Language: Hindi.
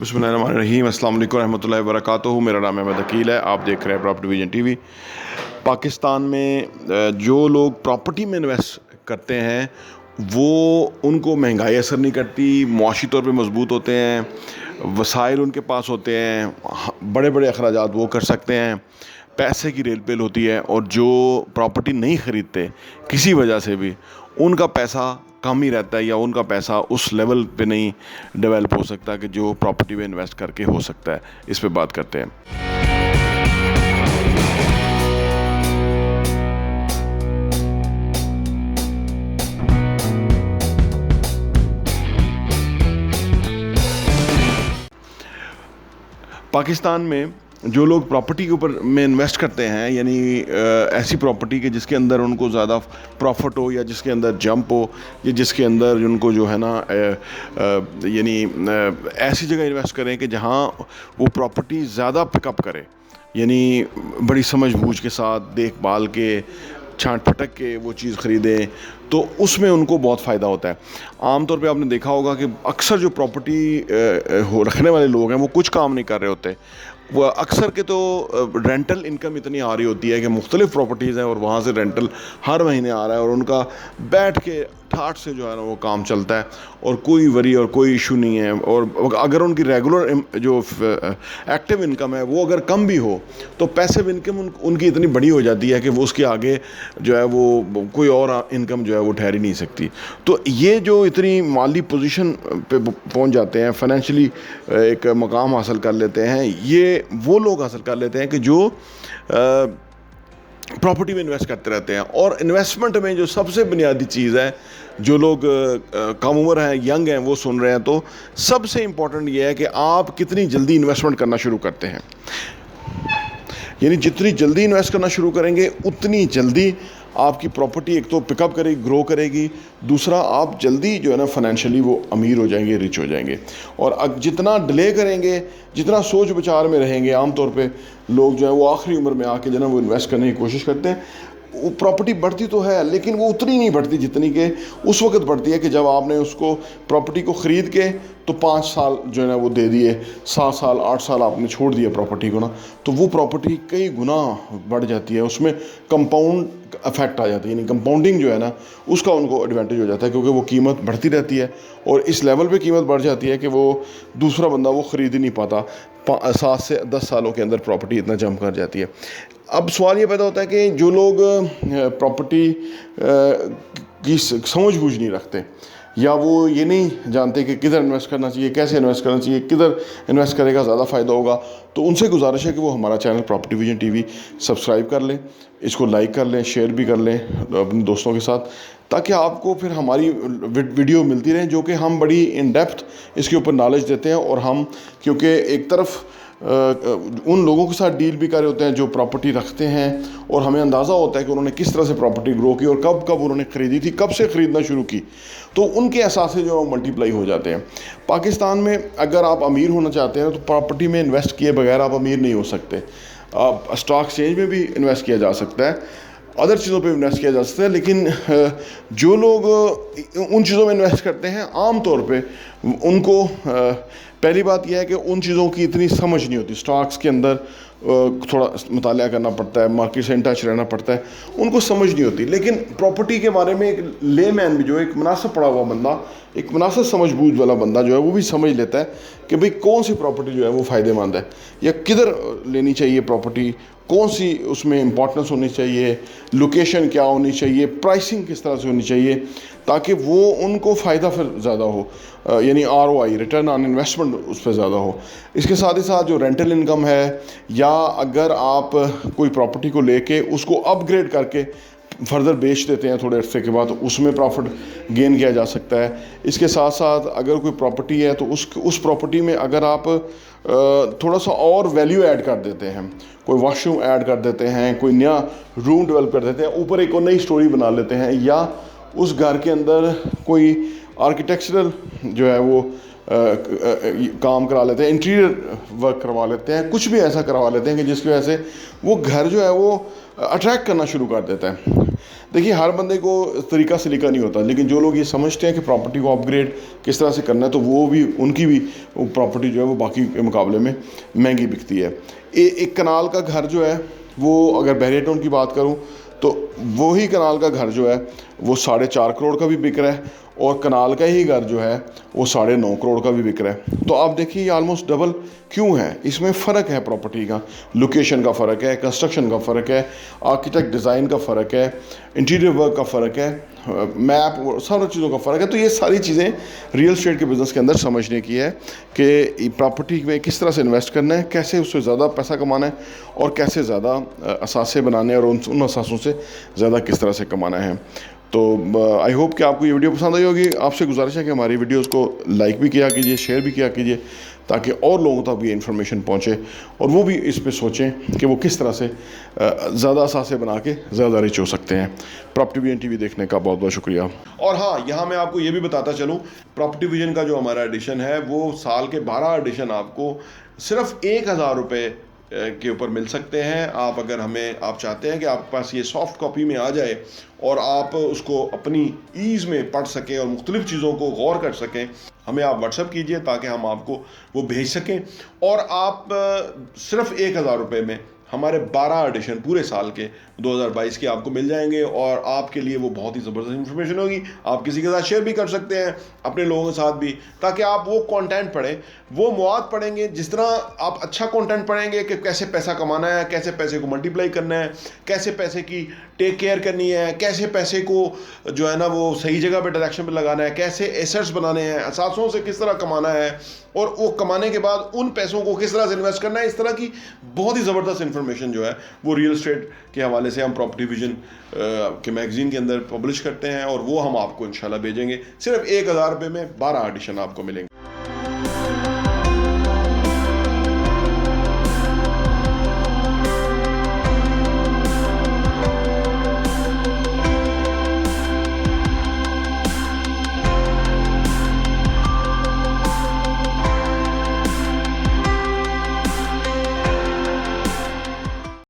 बिस्मिल्लाहिर्रहमानिर्रहीम, अस्सलाम वालेकुम रहमतुल्लाहि व बरकातुहू। मेरा नाम अहमद अकील है। आप देख रहे हैं प्रॉपर्टी विजन टीवी। पाकिस्तान में जो लोग प्रॉपर्टी में इन्वेस्ट करते हैं वो उनको महंगाई असर नहीं करती, मुआशी तौर पे मजबूत होते हैं, वसाइल उनके पास होते हैं, बड़े बड़े अखराजात वो कर सकते हैं, पैसे की रेल पेल होती है। और जो प्रॉपर्टी नहीं ख़रीदते किसी वजह से भी, उनका पैसा कम ही रहता है या उनका पैसा उस लेवल पे नहीं डेवलप हो सकता कि जो प्रॉपर्टी में इन्वेस्ट करके हो सकता है। इस पे बात करते हैं। पाकिस्तान में जो लोग प्रॉपर्टी के ऊपर में इन्वेस्ट करते हैं, यानी ऐसी प्रॉपर्टी के जिसके अंदर उनको ज़्यादा प्रॉफिट हो, या जिसके अंदर जंप हो, या जिसके अंदर उनको जो है ना यानी ऐसी जगह इन्वेस्ट करें कि जहां वो प्रॉपर्टी ज़्यादा पिकअप करे, यानी बड़ी समझ बूझ के साथ देखभाल के छांट फटक के वो चीज़ ख़रीदें, तो उसमें उनको बहुत फ़ायदा होता है। आम तौर पे आपने देखा होगा कि अक्सर जो प्रॉपर्टी रखने वाले लोग हैं वो कुछ काम नहीं कर रहे होते। वो अक्सर के तो रेंटल इनकम इतनी आ रही होती है कि मुख्तलिफ़ प्रॉपर्टीज़ हैं और वहाँ से रेंटल हर महीने आ रहा है और उनका बैठ के ठाठ से जो है ना वो काम चलता है और कोई वरी और कोई इशू नहीं है। और अगर उनकी रेगुलर जो एक्टिव इनकम है वो अगर कम भी हो तो पैसिव इनकम उनकी इतनी बड़ी हो जाती है कि वो उसके आगे जो है वो कोई और इनकम जो है वो ठहर ही नहीं सकती। तो ये जो इतनी माली पोजीशन पे पहुंच जाते हैं, फाइनेंशियली एक मकाम हासिल कर लेते हैं, ये वो लोग हासिल कर लेते हैं कि जो प्रॉपर्टी में इन्वेस्ट करते रहते हैं। और इन्वेस्टमेंट में जो सबसे बुनियादी चीज़ है, जो लोग कम उम्र हैं, यंग हैं, वो सुन रहे हैं, तो सबसे इम्पॉर्टेंट ये है कि आप कितनी जल्दी इन्वेस्टमेंट करना शुरू करते हैं। यानी जितनी जल्दी इन्वेस्ट करना शुरू करेंगे उतनी जल्दी आपकी प्रॉपर्टी एक तो पिकअप करेगी, ग्रो करेगी, दूसरा आप जल्दी जो है ना फाइनेंशियली वो अमीर हो जाएंगे, रिच हो जाएंगे। और जितना डिले करेंगे, जितना सोच विचार में रहेंगे, आमतौर पे लोग जो है वो आखिरी उम्र में आके जो है ना वो इन्वेस्ट करने की कोशिश करते हैं। वो प्रॉपर्टी बढ़ती तो है लेकिन वो उतनी नहीं बढ़ती जितनी कि उस वक्त बढ़ती है कि जब आपने उसको प्रॉपर्टी को ख़रीद के तो 5 साल जो है ना वो दे दिए, 7 साल 8 साल आपने छोड़ दिया प्रॉपर्टी को ना, तो वो प्रॉपर्टी कई गुना बढ़ जाती है। उसमें कंपाउंड इफेक्ट आ जाता है, यानी कंपाउंडिंग जो है ना उसका उनको एडवांटेज हो जाता है, क्योंकि वो कीमत बढ़ती रहती है और इस लेवल पे कीमत बढ़ जाती है कि वो दूसरा बंदा वो ख़रीद ही नहीं पाता। 7 से 10 सालों के अंदर प्रॉपर्टी इतना जंप कर जाती है। अब सवाल ये पैदा होता है कि जो लोग प्रॉपर्टी की समझ बूझ नहीं रखते, या वो ये नहीं जानते कि किधर इन्वेस्ट करना चाहिए, कैसे इन्वेस्ट करना चाहिए, किधर इन्वेस्ट करेगा ज़्यादा फ़ायदा होगा, तो उनसे गुजारिश है कि वो हमारा channel property vision TV subscribe कर लें, इसको लाइक कर लें, शेयर भी कर लें अपने दोस्तों के साथ, ताकि आपको फिर हमारी वीडियो मिलती रहे जो कि हम बड़ी इन डेप्थ इसके ऊपर नॉलेज देते हैं। और हम क्योंकि एक तरफ उन लोगों के साथ डील भी कर रहे होते हैं जो प्रॉपर्टी रखते हैं, और हमें अंदाज़ा होता है कि उन्होंने किस तरह से प्रॉपर्टी ग्रो की और कब कब उन्होंने ख़रीदी थी, कब से ख़रीदना शुरू की, तो उनके एहसास जो मल्टीप्लाई हो जाते हैं। पाकिस्तान में अगर आप अमीर होना चाहते हैं तो प्रॉपर्टी में इन्वेस्ट किए बगैर आप अमीर नहीं हो सकते। आप स्टॉक एक्सचेंज में भी इन्वेस्ट किया जा सकता है, अदर चीज़ों पे इन्वेस्ट किया जा सकता है, लेकिन जो लोग उन चीज़ों में इन्वेस्ट करते हैं आम तौर पे उनको पहली बात यह है कि उन चीज़ों की इतनी समझ नहीं होती। स्टॉक्स के अंदर थोड़ा मुताला करना पड़ता है, मार्केट से इन टच रहना पड़ता है, उनको समझ नहीं होती। लेकिन प्रॉपर्टी के बारे में एक लेमैन भी, जो एक मुनासिब पढ़ा हुआ बंदा, एक मुनासिब समझ बूझ वाला बंदा जो है वो भी समझ लेता है कि भाई कौन सी प्रॉपर्टी जो है वो फ़ायदेमंद है, या किधर लेनी चाहिए प्रॉपर्टी, कौन सी उसमें इंपॉर्टेंस होनी चाहिए, लोकेशन क्या होनी चाहिए, प्राइसिंग किस तरह से होनी चाहिए, ताकि वो उनको फ़ायदा फिर ज़्यादा हो, यानी ROI, रिटर्न ऑन इन्वेस्टमेंट, उस पर ज़्यादा हो। इसके साथ ही साथ जो रेंटल इनकम है, या अगर आप कोई प्रॉपर्टी को लेके उसको अपग्रेड करके फर्दर बेच देते हैं थोड़े अरसे के बाद, तो उसमें प्रॉफिट गेन किया जा सकता है। इसके साथ साथ अगर कोई प्रॉपर्टी है तो उस प्रॉपर्टी में अगर आप थोड़ा सा और वैल्यू ऐड कर देते हैं, कोई वॉशरूम ऐड कर देते हैं, कोई नया रूम डेवलप कर देते हैं, ऊपर एक और नई स्टोरी बना लेते हैं, या उस घर के अंदर कोई आर्किटेक्चरल जो है वो काम करा लेते हैं, इंटीरियर वर्क करवा लेते हैं, कुछ भी ऐसा करवा लेते हैं कि जिसकी वजह से वो घर जो है वो अट्रैक्ट करना शुरू कर देता है। देखिए हर बंदे को तरीका सलीका नहीं होता, लेकिन जो लोग ये समझते हैं कि प्रॉपर्टी को अपग्रेड किस तरह से करना है, तो वो भी उनकी भी प्रॉपर्टी जो है वो बाकी के मुकाबले में महंगी बिकती है। एक कनाल का घर जो है वो, अगर बहरिया टाउन की बात करूँ तो वही कनाल का घर जो है वो 4.5 करोड़ का भी बिक रहा है, और कनाल का ही घर जो है वो 9.5 करोड़ का भी बिक रहा है। तो आप देखिए ये ऑलमोस्ट डबल क्यों है? इसमें फ़र्क है प्रॉपर्टी का, लोकेशन का फ़र्क है, कंस्ट्रक्शन का फ़र्क है, आर्किटेक्ट डिज़ाइन का फ़र्क है, इंटीरियर वर्क का फ़र्क है, मैप, सारी चीज़ों का फ़र्क है। तो ये सारी चीज़ें रियल एस्टेट के बिज़नेस के अंदर समझने की है कि प्रॉपर्टी में किस तरह से इन्वेस्ट करना है, कैसे उससे ज़्यादा पैसा कमाना है, और कैसे ज़्यादा असासे बनाने हैं, और उन असासों से ज़्यादा किस तरह से कमाना है। तो आई होप कि आपको ये वीडियो पसंद आई होगी। आपसे गुजारिश है कि हमारी वीडियोस को लाइक भी किया कीजिए, शेयर भी किया कीजिए, ताकि और लोगों तक ये इन्फॉर्मेशन पहुंचे और वो भी इस पे सोचें कि वो किस तरह से ज़्यादा असासे बना के ज़्यादा रिच हो सकते हैं। प्रॉपर्टी विजन टीवी देखने का बहुत बहुत शुक्रिया। और हाँ, यहाँ मैं आपको ये भी बताता चलूँ, प्रॉपर्टी विजन का जो हमारा एडिशन है वो साल के 12 एडिशन आपको सिर्फ 1,000 रुपये के ऊपर मिल सकते हैं। आप अगर आप चाहते हैं कि आपके पास ये सॉफ्ट कॉपी में आ जाए और आप उसको अपनी ईज़ में पढ़ सकें और मुख्तलिफ़ चीज़ों को गौर कर सकें, हमें आप व्हाट्सएप कीजिए ताकि हम आपको वो भेज सकें। और आप सिर्फ 1,000 रुपये में हमारे 12 एडिशन पूरे साल के 2022 के आपको मिल जाएंगे, और आपके लिए वो बहुत ही ज़बरदस्त इन्फॉर्मेशन होगी। आप किसी के साथ शेयर भी कर सकते हैं, अपने लोगों के साथ भी, ताकि आप वो कंटेंट पढ़ें, वो मवाद पढ़ेंगे। जिस तरह आप अच्छा कंटेंट पढ़ेंगे कि कैसे पैसा कमाना है, कैसे पैसे को मल्टीप्लाई करना है, कैसे पैसे की टेक केयर करनी है, कैसे पैसे को जो है ना वो सही जगह पे डायरेक्शन पे लगाना है, कैसे एसेट्स बनाने हैं, असासों से किस तरह कमाना है, और वो कमाने के बाद उन पैसों को किस तरह से इन्वेस्ट करना है, इस तरह की बहुत ही ज़बरदस्त इन्फॉर्मेशन जो है वो रियल एस्टेट के हवाले से हम प्रॉपर्टी विजन के मैगजीन के अंदर पब्लिश करते हैं, और वो हम आपको इंशाल्लाह भेजेंगे। सिर्फ 1,000 रुपये में 12 एडिशन आपको मिलेंगे।